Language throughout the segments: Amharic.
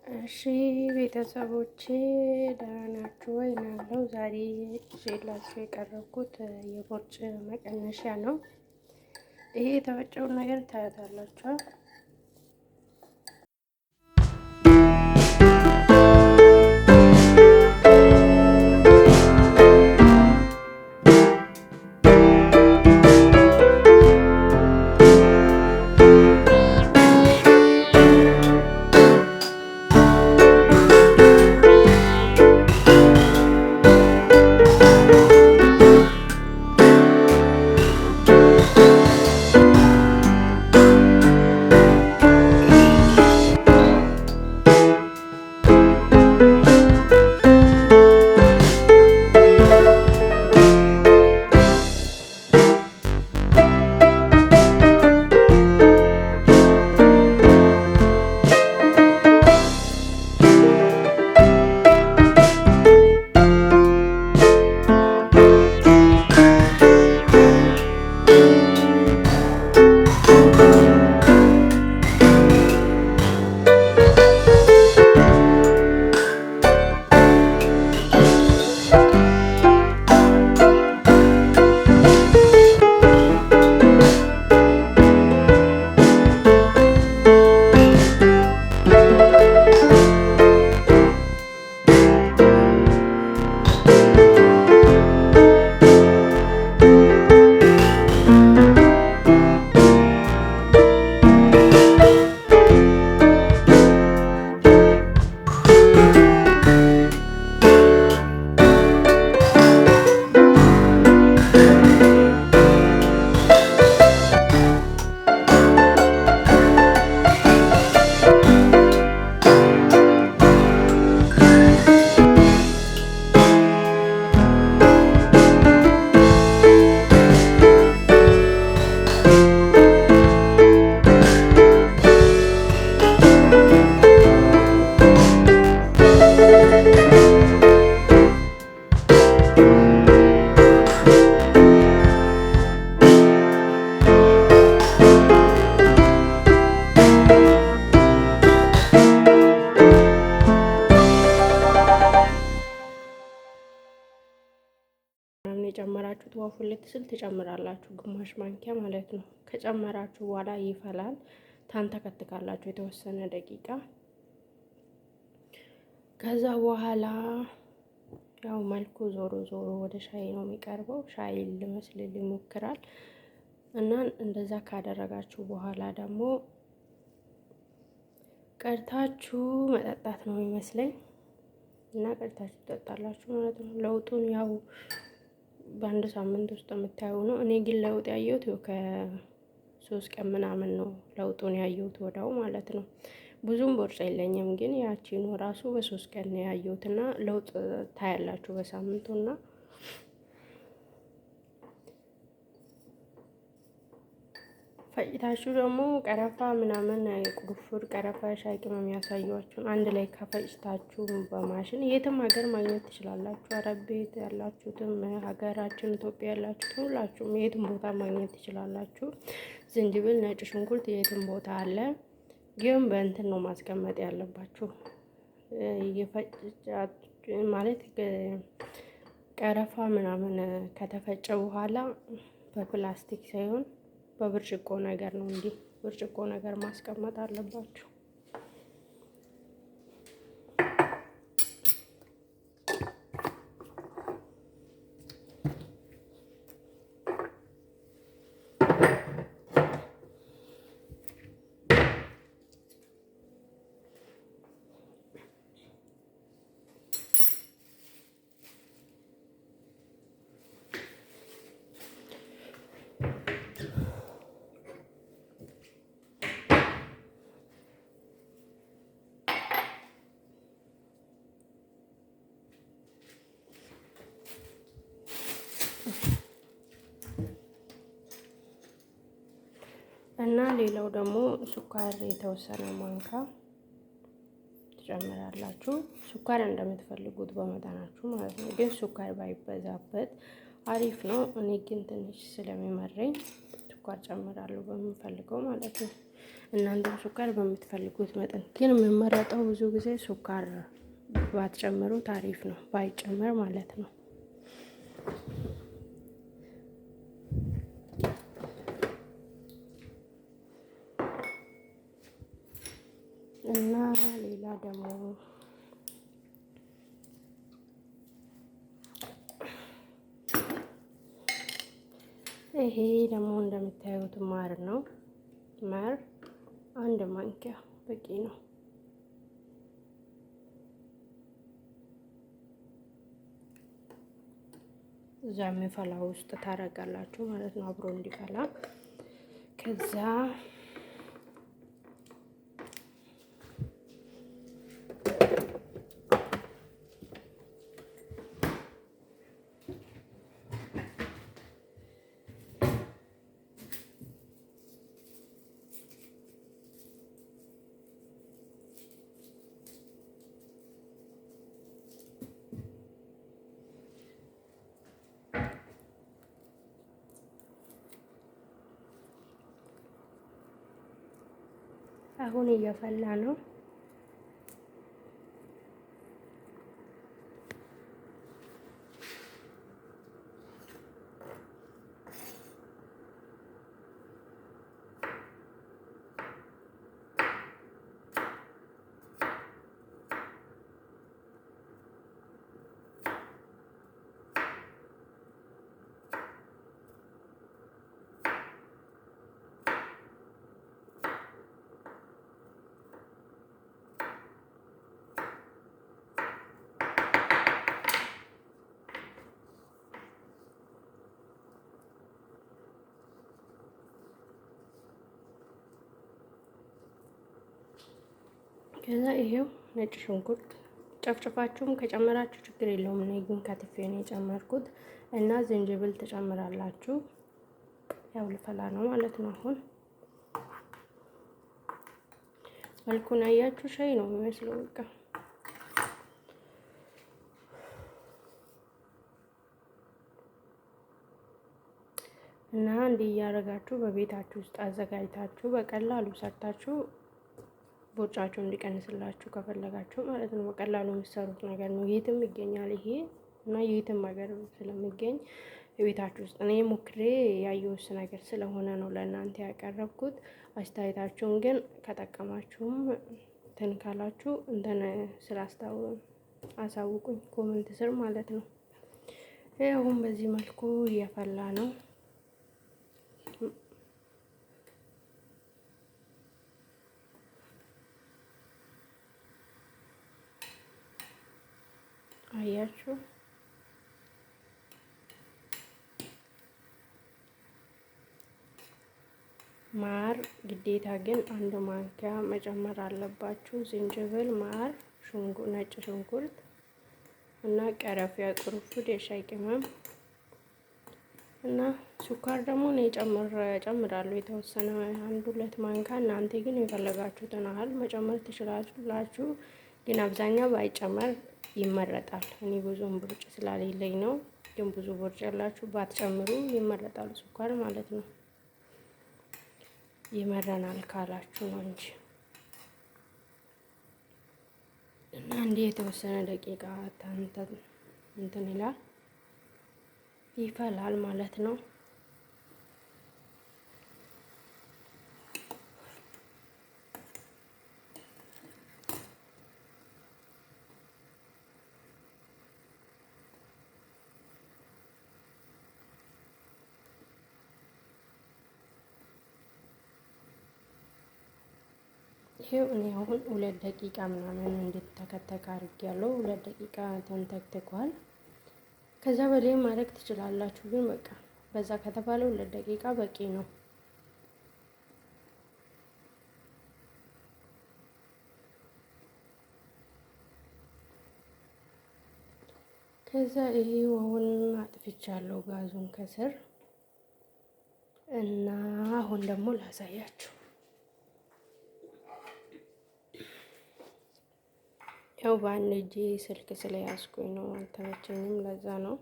እሺ ቤተሰቦቼ ደህና ናችሁ ወይ? ናለው ዛሬ ይዤላችሁ የቀረብኩት የቦርጭ መቀነሻ ነው። ይሄ የተፈጨውን ነገር ታያታላችሁ። የጨመራችሁት ውሃ ሁለት ስል ትጨምራላችሁ፣ ግማሽ ማንኪያ ማለት ነው። ከጨመራችሁ በኋላ ይፈላል። ታንተከትካላችሁ የተወሰነ ደቂቃ። ከዛ በኋላ ያው መልኩ ዞሮ ዞሮ ወደ ሻይ ነው የሚቀርበው። ሻይ ሊመስል ይሞክራል እና እንደዛ ካደረጋችሁ በኋላ ደግሞ ቀድታችሁ መጠጣት ነው የሚመስለኝ እና ቀድታችሁ ትጠጣላችሁ ማለት ነው። ለውጡን ያው በአንድ ሳምንት ውስጥ የምታየው ነው። እኔ ግን ለውጥ ያየሁት ከ3 ቀን ምናምን ነው ለውጡን ያየሁት ወዳው ማለት ነው። ብዙም ቦርጭ የለኝም፣ ግን ያቺኑ ራሱ በ3 ቀን ነው ያየሁትና ለውጥ ታያላችሁ በሳምንቱና ፈጭታችሁ ደግሞ ቀረፋ ምናምን ቁርፉር ቀረፋ ሻይ ቅመም ያሳያችሁን አንድ ላይ ከፈጭታችሁ በማሽን የትም ሀገር ማግኘት ትችላላችሁ። አረብ ቤት ያላችሁትም ሀገራችን ኢትዮጵያ ያላችሁት ሁላችሁም የትም ቦታ ማግኘት ትችላላችሁ። ዝንጅብል፣ ነጭ ሽንኩርት የትም ቦታ አለ፣ ግን በእንትን ነው ማስቀመጥ ያለባችሁ። ማለት ቀረፋ ምናምን ከተፈጨ በኋላ በፕላስቲክ ሳይሆን በብርጭቆ ነገር ነው። እንዲህ ብርጭቆ ነገር ማስቀመጥ አለባችሁ። እና ሌላው ደግሞ ስኳር የተወሰነ ማንካ ትጨምራላችሁ። ስኳር እንደምትፈልጉት በመጠናችሁ ማለት ነው። ግን ስኳር ባይበዛበት አሪፍ ነው። እኔ ግን ትንሽ ስለሚመረኝ ስኳር ጨምራለሁ በምፈልገው ማለት ነው። እናንተም ሱካር በምትፈልጉት መጠን ግን የምመረጠው ብዙ ጊዜ ሱካር ባትጨምሩ ታሪፍ ነው፣ ባይጨመር ማለት ነው። እና ሌላ ደግሞ ይሄ ደግሞ እንደምታዩት ማር ነው። ማር አንድ ማንኪያ በቂ ነው። እዛ የሚፈላ ውስጥ ታረጋላችሁ ማለት ነው፣ አብሮ እንዲፈላ። ከዛ አሁን እየፈላ ነው። ከዛ ይሄው ነጭ ሽንኩርት ጨፍጭፋችሁም ከጨመራችሁ ችግር የለውም። እኔ ግን ከትፌ ነው የጨመርኩት። እና ዝንጅብል ትጨምራላችሁ። ያው ልፈላ ነው ማለት ነው። አሁን መልኩን አያችሁ፣ ሻይ ነው የሚመስለው በቃ። እና እንዲህ እያደረጋችሁ በቤታችሁ ውስጥ አዘጋጅታችሁ በቀላሉ ሰርታችሁ ቦርጫችሁ እንዲቀንስላችሁ ከፈለጋችሁ ማለት ነው። በቀላሉ የሚሰሩት ነገር ነው። የትም ይገኛል ይሄ እና የትም ሀገር ስለሚገኝ የቤታችሁ ውስጥ እኔ ሞክሬ ያየሁት ነገር ስለሆነ ነው ለእናንተ ያቀረብኩት። አስተያየታችሁን ግን ከጠቀማችሁም እንትን ካላችሁ እንትን አሳውቁኝ ኮመንት ስር ማለት ነው። አሁን በዚህ መልኩ እየፈላ ነው። አያችሁ ማር ግዴታ ግን አንድ ማንኪያ መጨመር አለባችሁ። ዝንጅብል፣ ማር፣ ነጭ ሽንኩርት እና ቀረፊያ፣ ቅርንፉድ፣ የሻይ ቅመም እና ሱካር ደግሞ እኔ ጨምራለሁ የተወሰነ 1-2 ማንኪያ። እናንተ ግን የፈለጋችሁትን ያህል መጨመር ትችላላችሁ። ግን አብዛኛው ባይጨመር ይመረጣል። እኔ ብዙም ብርጭ ስላሌለኝ ነው። ግን ብዙ ብርጭ ያላችሁ ባትጨምሩ ይመረጣል። ሱካር ማለት ነው። ይመረናል ካላችሁ ነው እንጂ እና እንዲህ የተወሰነ ደቂቃ እንትን ይላል ይፈላል ማለት ነው። ይሄው እኔ አሁን 2 ደቂቃ ምናምን እንድትተከተክ አድርጌያለሁ። 2 ደቂቃ ተንተክተኳል። ከዛ በላይ ማድረግ ትችላላችሁ፣ ግን በቃ በዛ ከተባለ 2 ደቂቃ በቂ ነው። ከዛ ይሄው አሁን አጥፍቻለሁ ጋዙን ከስር እና አሁን ደግሞ ላሳያችሁ። ያው በአንድ እጄ ስልክ ስለያዝኩኝ ነው፣ አልተመቸኝም። ለዛ ነው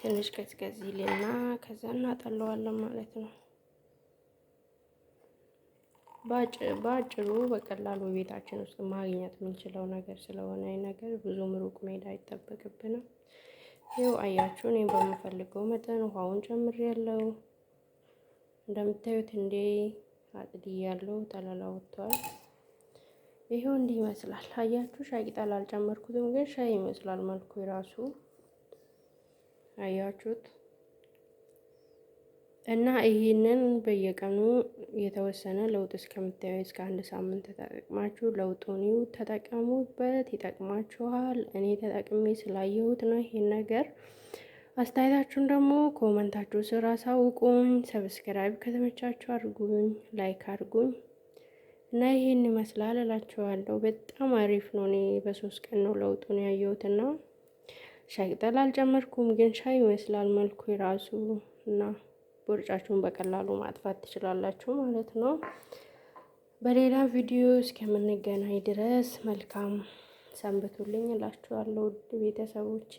ትንሽ ቀዝቀዝ ይልና ከዛ እናጠለዋለን ማለት ነው። በአጭሩ በቀላሉ ቤታችን ውስጥ ማግኘት የምንችለው ነገር ስለሆነ ነገር ብዙም ሩቅ መሄድ አይጠበቅብንም። ይኸው አያችሁ እኔ በምፈልገው መጠን ውሃውን ጨምሬያለሁ። እንደምታዩት እንዴ አጥድያለሁ፣ ጠለላ ወጥቷል። ይሄው እንዲህ ይመስላል። አያችሁ ሻይ ቅጠል አልጨመርኩትም፣ ግን ሻይ ይመስላል መልኩ የራሱ አያችሁት። እና ይሄንን በየቀኑ የተወሰነ ለውጥ እስከምታዩ እስከ 1 ሳምንት ተጠቅማችሁ ለውጡን ተጠቀሙበት፣ ይጠቅማችኋል። እኔ ተጠቅሜ ስላየሁት ነው ይሄን ነገር። አስተያየታችሁን ደግሞ ኮመንታችሁ ስር አሳውቁኝ። ሰብስክራይብ ከተመቻችሁ አድርጉኝ፣ ላይክ አድርጉኝ። እና ይሄን ይመስላል እላችኋለሁ። በጣም አሪፍ ነው። እኔ በ3 ቀን ነው ለውጡን ያየሁትና ሻይ ቅጠል አልጨመርኩም፣ ግን ሻይ ይመስላል መልኩ የራሱ እና ቦርጫችሁን በቀላሉ ማጥፋት ትችላላችሁ ማለት ነው። በሌላ ቪዲዮ እስከምንገናኝ ድረስ መልካም ሰንብቱልኝ እላችኋለሁ ውድ ቤተሰቦቼ።